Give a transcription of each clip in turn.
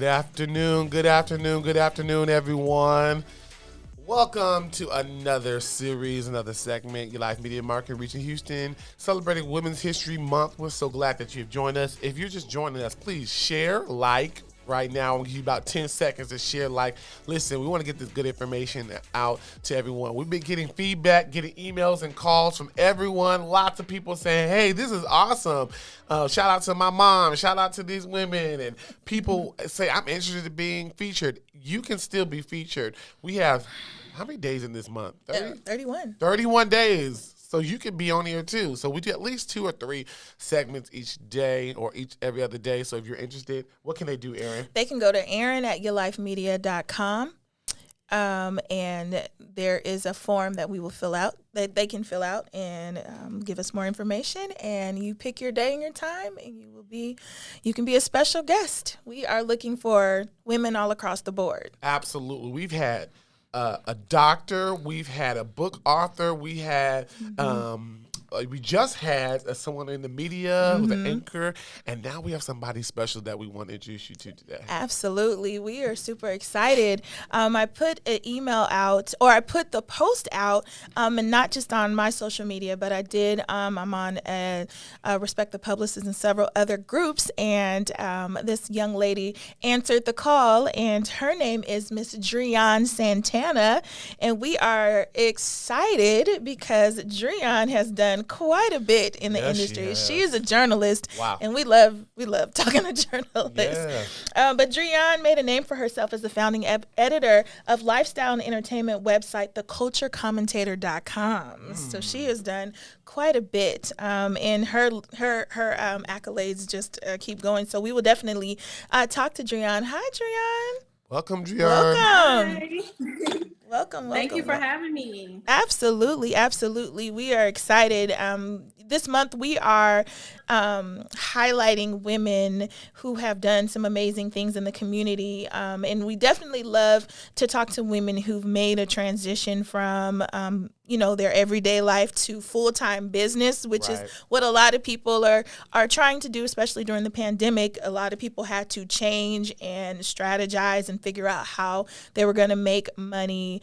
afternoon, good afternoon, good afternoon, everyone. Welcome to another series, another segment, YaLife Media Marketing reaching Houston, celebrating Women's History Month. We're so glad that you've joined us. If you're just joining us, please share, like. Right now, I'll give you about 10 seconds to share, like. Listen, we want to get this good information out to everyone. We've been getting feedback, getting emails and calls from everyone. Lots of people saying, hey, this is awesome. Shout out to my mom. Shout out to these women. And people say, I'm interested in being featured. You can still be featured. We have, how many days in this month? 31. 31 days. So you can be on here too. So we do at least 2 or 3 segments each day or every other day. So if you're interested, what can they do, Erin? They can go to Erin@YaLifeMedia.com. And there is a form that we will fill out, that they can fill out and give us more information. And you pick your day and your time, and you can be a special guest. We are looking for women all across the board. Absolutely. We've had a doctor, we've had a book author, we had we just had someone in the media who's an anchor, and now we have somebody special that we want to introduce you to today. Absolutely. We are super excited. I put an email out, or I put the post out, and not just on my social media, but I did. I'm on Respect the Publicist and several other groups, and this young lady answered the call, and her name is Miss Driana Santana, and we are excited because Driana has done quite a bit in the industry. She is a journalist, and we love talking to journalists. But Driana made a name for herself as the founding editor of lifestyle and entertainment website, theculturecommentator.com. So she has done quite a bit, and her accolades just keep going. So we will definitely talk to Driana. Hi, Driana. Welcome, Driana. Welcome. Hi. Welcome. Thank you for having me. Absolutely. We are excited. This month we are highlighting women who have done some amazing things in the community. And we definitely love to talk to women who've made a transition from, their everyday life to full-time business, which is what a lot of people are trying to do, especially during the pandemic. A lot of people had to change and strategize and figure out how they were going to make money,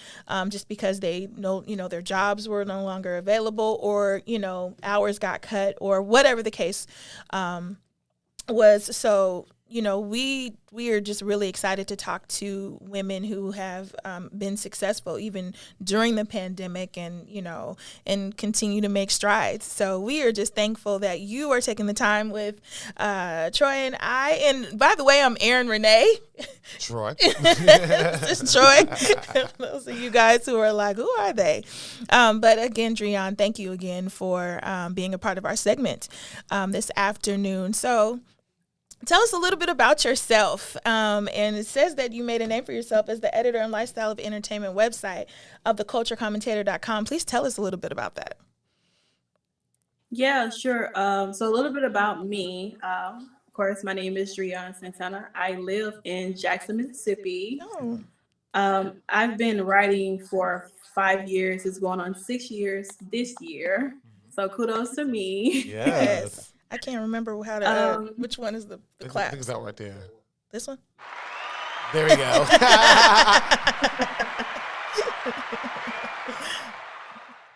just because they know, their jobs were no longer available, or, hours got cut, or whatever the case was. So, we are just really excited to talk to women who have been successful even during the pandemic, and and continue to make strides. So we are just thankful that you are taking the time with Troy and I. And by the way, I'm Erin Renee. Troy. This is Troy. Those of you guys who are like, who are they? But again, Driana, thank you again for being a part of our segment this afternoon. So tell us a little bit about yourself. And it says that you made a name for yourself as the editor and lifestyle of entertainment website of theculturecommentator.com. Please tell us a little bit about that. Yeah, sure. So a little bit about me. Of course, my name is Driana Santana. I live in Jackson, Mississippi. Oh. I've been writing for 5 years. It's going on 6 years this year. So kudos to me. Yes. I can't remember how to. Which one is the clap? I think it's out right there. This one? There we go.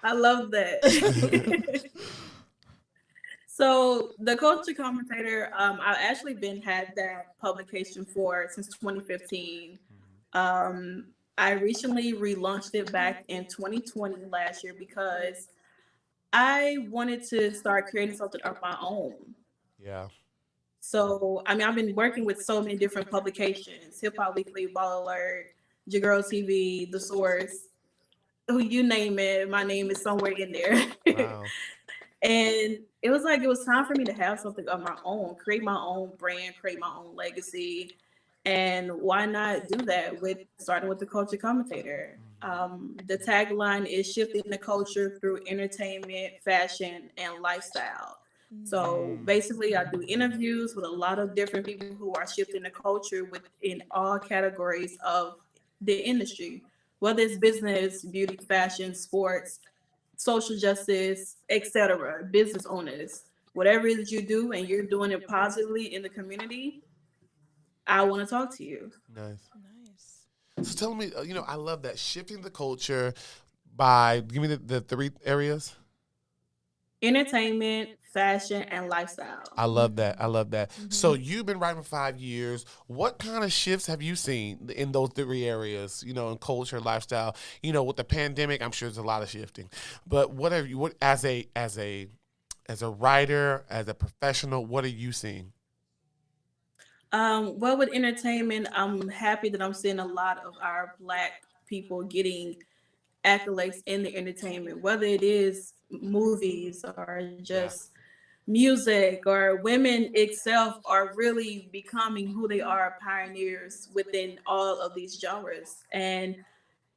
I love that. So the Culture Commentator, I've actually had that publication since 2015. I recently relaunched it back in 2020 last year because I wanted to start creating something of my own. Yeah. So, I've been working with so many different publications: Hip Hop Weekly, Ball Alert, Your Girl TV, The Source, who you name it, my name is somewhere in there. Wow. And it was time for me to have something of my own, create my own brand, create my own legacy. And why not do that starting with the Culture Commentator? The tagline is shifting the culture through entertainment, fashion, and lifestyle. So basically, I do interviews with a lot of different people who are shifting the culture within all categories of the industry, whether it's business, beauty, fashion, sports, social justice, etc., business owners. Whatever it is you do and you're doing it positively in the community, I want to talk to you. Nice. Nice. So tell me, I love that shifting the culture by give me the three areas. Entertainment, fashion, and lifestyle. I love that. I love that. Mm-hmm. So you've been writing for 5 years. What kind of shifts have you seen in those three areas? In culture, lifestyle. With the pandemic, I'm sure there's a lot of shifting. But what have you? What as a writer, as a professional, what are you seeing? Well, with entertainment, I'm happy that I'm seeing a lot of our Black people getting accolades in the entertainment, whether it is movies or Yeah. just music or women itself are really becoming who they are, pioneers within all of these genres. And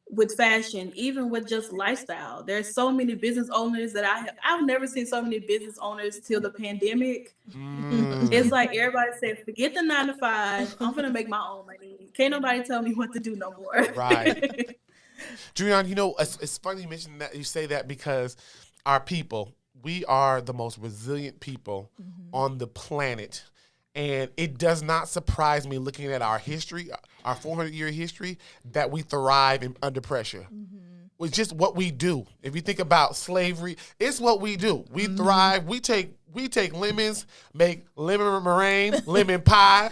with fashion, even with just lifestyle, there's so many business owners that I've never seen so many business owners till the pandemic. It's Mm, like everybody said, forget the 9 to 5. I'm gonna make my own money. Can't nobody tell me what to do no more. right. Driana, it's funny you mention that you say that because our people, we are the most resilient people Mm-hmm. on the planet. And it does not surprise me looking at our history, our 400-year history, that we thrive under pressure. Mm-hmm. It's just what we do. If you think about slavery, it's what we do. We Mm-hmm. thrive. We take lemons, make lemon meringue, lemon pie,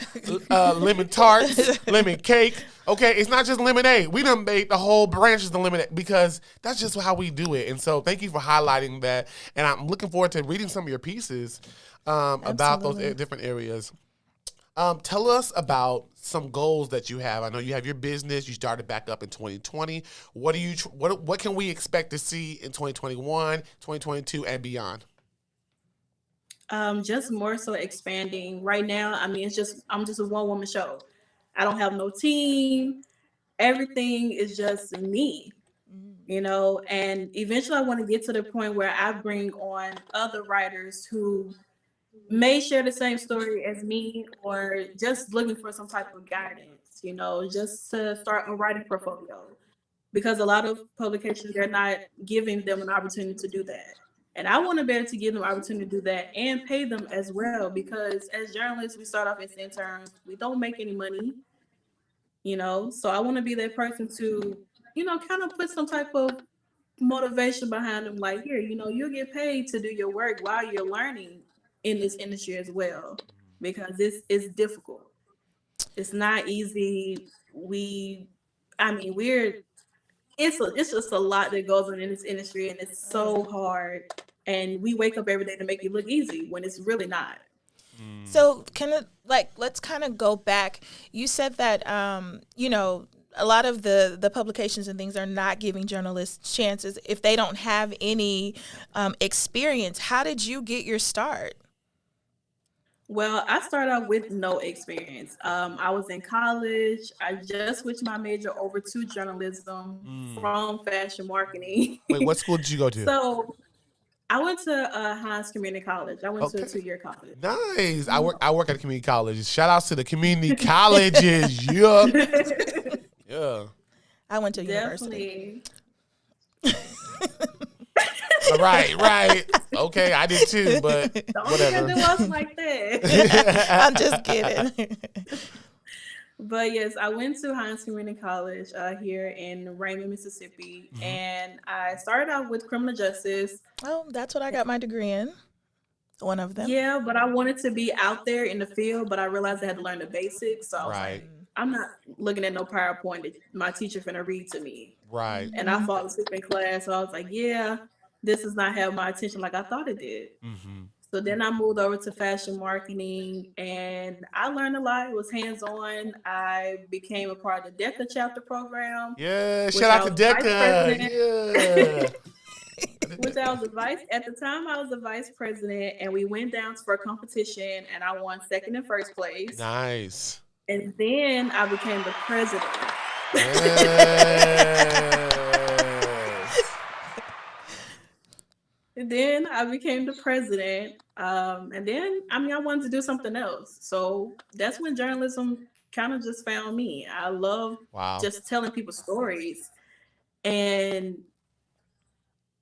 lemon tarts, lemon cake. Okay, it's not just lemonade. We done made the whole branches of lemonade because that's just how we do it. And so, thank you for highlighting that. And I'm looking forward to reading some of your pieces about those Absolutely. different areas. Tell us about some goals that you have. I know you have your business. You started back up in 2020. What can we expect to see in 2021, 2022, and beyond? Just more so expanding. Right now, I mean, I'm just a one woman show. I don't have no team. Everything is just me, and eventually I want to get to the point where I bring on other writers who may share the same story as me or just looking for some type of guidance, just to start a writing portfolio. Because a lot of publications, they're not giving them an opportunity to do that. And I want to be able to give them an opportunity to do that and pay them as well. Because as journalists, we start off as interns, we don't make any money, So I want to be that person to, kind of put some type of motivation behind them, like, here, you'll get paid to do your work while you're learning in this industry as well, because this is difficult. It's not easy. I mean, it's just a lot that goes on in this industry, and it's Oh yeah. so hard. And we wake up every day to make it look easy when it's really not. So kind of like let's kind of go back. You said that a lot of the publications and things are not giving journalists chances if they don't have any experience. How did you get your start? Well, I started out with no experience. I was in college. I just switched my major over to journalism Mm. from fashion marketing. Wait, what school did you go to? So I went to Hines Community College. I went to a Okay. 2-year college. Nice. I work at a community college. Shout outs to the community colleges. Yeah. Yeah. I went to university. Definitely. Right, right. Okay, I did too, but Don't look at whatever. us like that. I'm just kidding. But yes, I went to Hines Community College here in Raymond, Mississippi, Mhm. and I started out with criminal justice. Oh, that's what I got my degree in. One of them. Yeah, but I wanted to be out there in the field, but I realized I had to learn the basics. So I was like, Right, I'm not looking at no PowerPoint that my teacher finna read to me. right. And I Mm-hmm. fall asleep in class. So I was like, yeah, this does not have my attention like I thought it did. Hmm. So then I moved over to fashion marketing and I learned a lot. It was hands on. I became a part of the DECA chapter program, Yeah, which shout I out to was the vice Deca. president. Yeah. Which I was the vice at the time. I was the vice president, and we went down for a competition, and I won second and first place. Nice. And then I became the president. Yes. And then I became the president. And then, I mean, I wanted to do something else. So that's when journalism kind of just found me. I love Wow. just telling people stories. And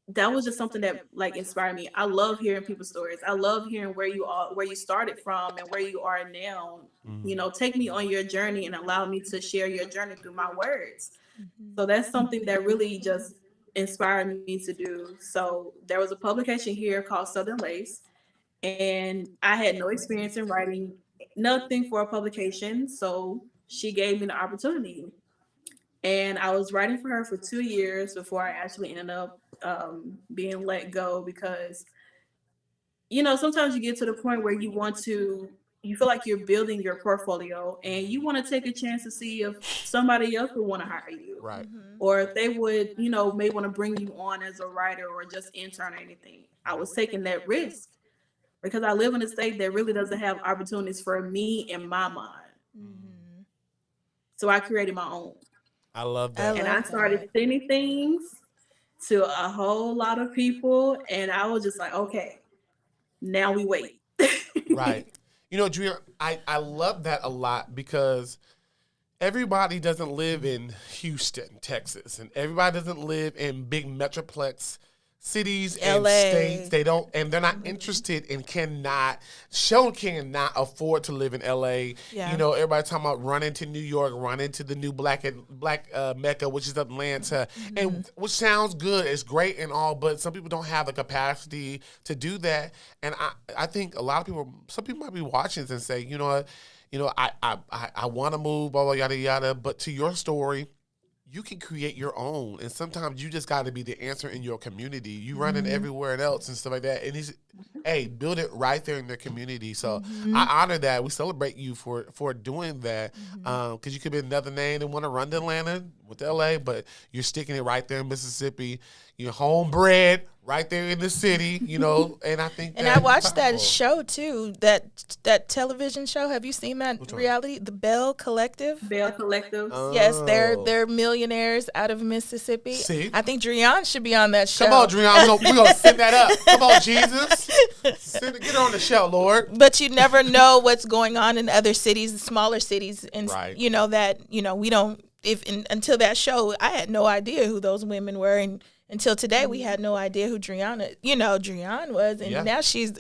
that was just something that like inspired me. I love hearing people's stories. I love hearing where you are, where you started from, and where you are now. Mm-hmm. You know, take me on your journey and allow me to share your journey through my words. Mhm. So that's something that really just inspired me to do. So there was a publication here called Southern Lace, and I had no experience in writing nothing for a publication. So she gave me the opportunity, and I was writing for her for 2 years before I actually ended up being let go because sometimes you get to the point where you feel like you're building your portfolio and you want to take a chance to see if somebody else would want to hire you, Right. Mhm. or if they would, may want to bring you on as a writer or just intern or anything. I was taking that risk because I live in a state that really doesn't have opportunities for me in my mind. Mhm. So I created my own. I love I that. And I love started that. sending things to a whole lot of people. And I was just like, okay, now we wait. Right. You know, Drew, I love that a lot because everybody doesn't live in Houston, Texas, and everybody doesn't live in big metroplex cities and states. LA. They don't, and they're not interested and cannot afford to live in LA. Yeah. Everybody talking about running to New York, running to the new black Mecca, which is Atlanta, Mhm. and which sounds good. It's great and all, but some people don't have the capacity to do that. And I think a lot of people, some people might be watching this and say, you know what, I want to move, blah, blah, yada, yada. But to your story, you can create your own. And sometimes you just got to be the answer in your community. You running Mhm. everywhere else and stuff like that. And hey, build it right there in their community. So Mhm. I honor that. We celebrate you for doing that. Mhm. Because you could be another name and want to run to Atlanta with LA, but you're sticking it right there in Mississippi. You're homebred right there in the city, and I think And I that's watched that powerful. show too. That television show. Have you seen that Which one? reality? The Bell Collective. Bell Collective. Yes, they're Oh. they're millionaires out of Mississippi. See? I think Driana should be on that show. Come on, Driana. We're going to send that up. Come on, Jesus. Get her on the show, Lord. But you never know what's going on in other cities, smaller cities, and Right. we don't. Until that show, I had no idea who those women were, and until today, we had no idea who Driana was, and Yeah. now she's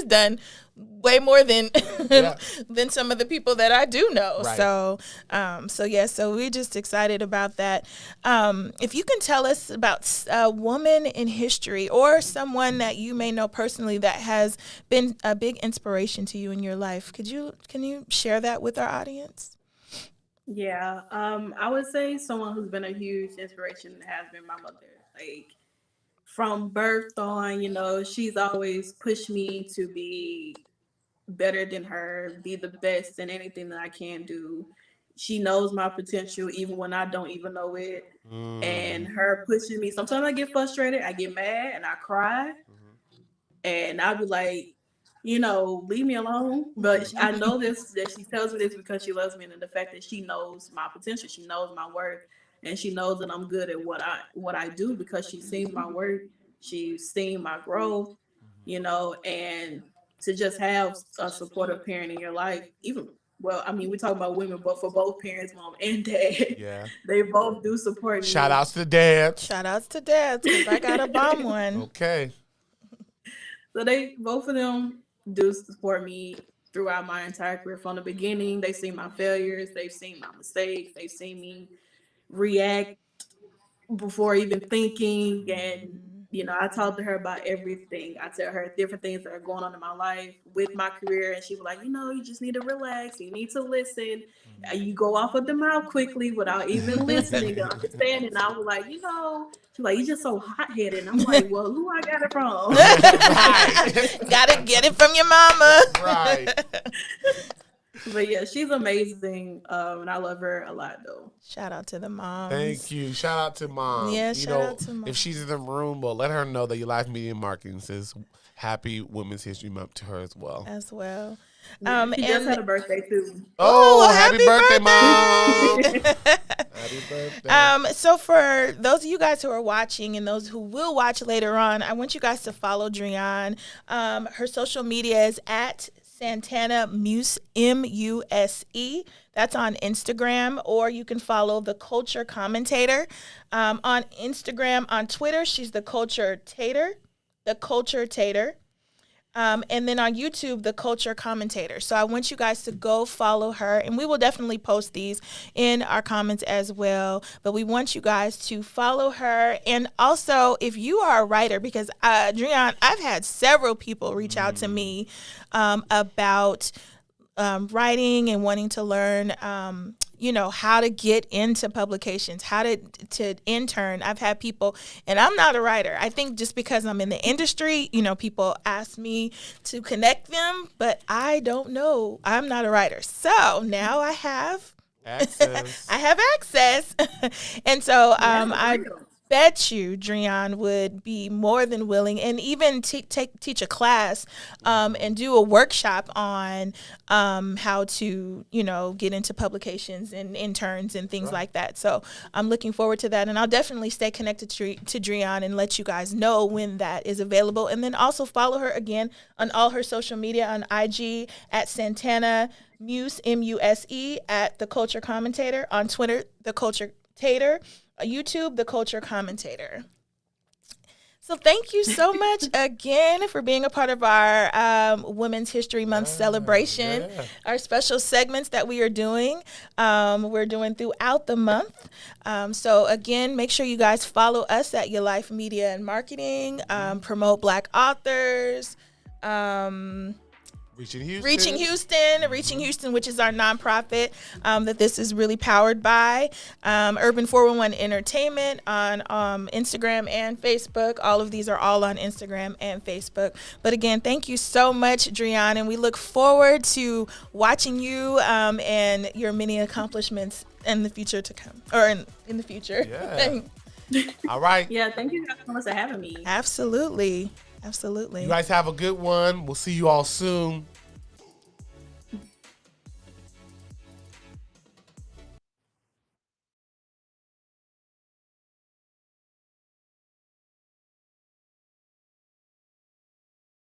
done way more than Yeah. than some of the people that I do know. Right. So we're just excited about that. If you can tell us about a woman in history or someone that you may know personally that has been a big inspiration to you in your life, can you share that with our audience? Yeah, I would say someone who's been a huge inspiration has been my mother. Like from birth on, she's always pushed me to be better than her, be the best in anything that I can do. She knows my potential even when I don't even know it. And Mm. her pushing me, sometimes I get frustrated, I get mad, and I cry. And I'd be like, leave me alone. But I know this that she tells me this because she loves me, and the fact that she knows my potential, she knows my worth, and she knows that I'm good at what I do because she's seen my work, she's seen my growth, and to just have a supportive parent in your life, even well, I mean, we talk about women, but for both parents, mom and dad, Yeah. they both do support Shout me. outs to the dads. Shout outs to dads because I got a bomb one. Okay. So they both of them do support me throughout my entire career from the beginning. They've seen my failures, they've seen my mistakes, they've seen me react before even thinking. And I talk to her about everything. I tell her different things that are going on in my life with my career, and she was like, you just need to relax, you need to listen. You go off of the mouth quickly without even listening and understanding. I was like, she's like, you just so hot headed. And I'm like, well, who I got it from? Right. Gotta get it from your mama. Right. But yeah, she's amazing, and I love her a lot though. Shout out to the moms. Thank you. Shout out to mom. Yeah, shout out to mom. If she's in the room, well, let her know that YaLife Media Marketing says Happy Women's History Month to her as well. As well. She just had a birthday too. Oh, happy happy birthday, birthday. Mom. Happy birthday. So for those of you guys who are watching and those who will watch later on, I want you guys to follow Driana. Her social media is at Santana Muse, M-U-S-E. That's on Instagram, or you can follow The Culture Commentator on Instagram. On Twitter, she's The Culture Tater. The Culture Tater. And then on YouTube, The Culture Commentator. So I want you guys to go follow her, and we will definitely post these in our comments as well. But we want you guys to follow her. And also, if you are a writer, because Driana, I've had several people reach out to me about writing and wanting to learn, how to get into publications, how to intern. I've had people, and I'm not a writer. I think just because I'm in the industry, people ask me to connect them, but I don't know. I'm not a writer. So now I have access. I have access. And so I bet you Driana would be more than willing, and even teach a class and do a workshop on how to get into publications and interns and things like that. So I'm looking forward to that, and I'll definitely stay connected to Driana and let you guys know when that is available. And then also follow her again on all her social media, on IG at Santana Muse, M-U-S-E, at The Culture Commentator, on Twitter, The Culture Tater, YouTube, The Culture Commentator. So thank you so much again for being a part of our Women's History Month celebration, our special segments that we are doing. We're doing throughout the month. So again, make sure you guys follow us at YaLife Media and Marketing, promote Black authors, Reaching Houston, which is our nonprofit that this is really powered by. Urban 411 Entertainment on Instagram and Facebook. All of these are all on Instagram and Facebook. But again, thank you so much, Driana, and we look forward to watching you and your many accomplishments in the future to come, or in the future. Yeah. All right. Yeah, thank you guys so much for having me. Absolutely. You guys have a good one. We'll see you all soon.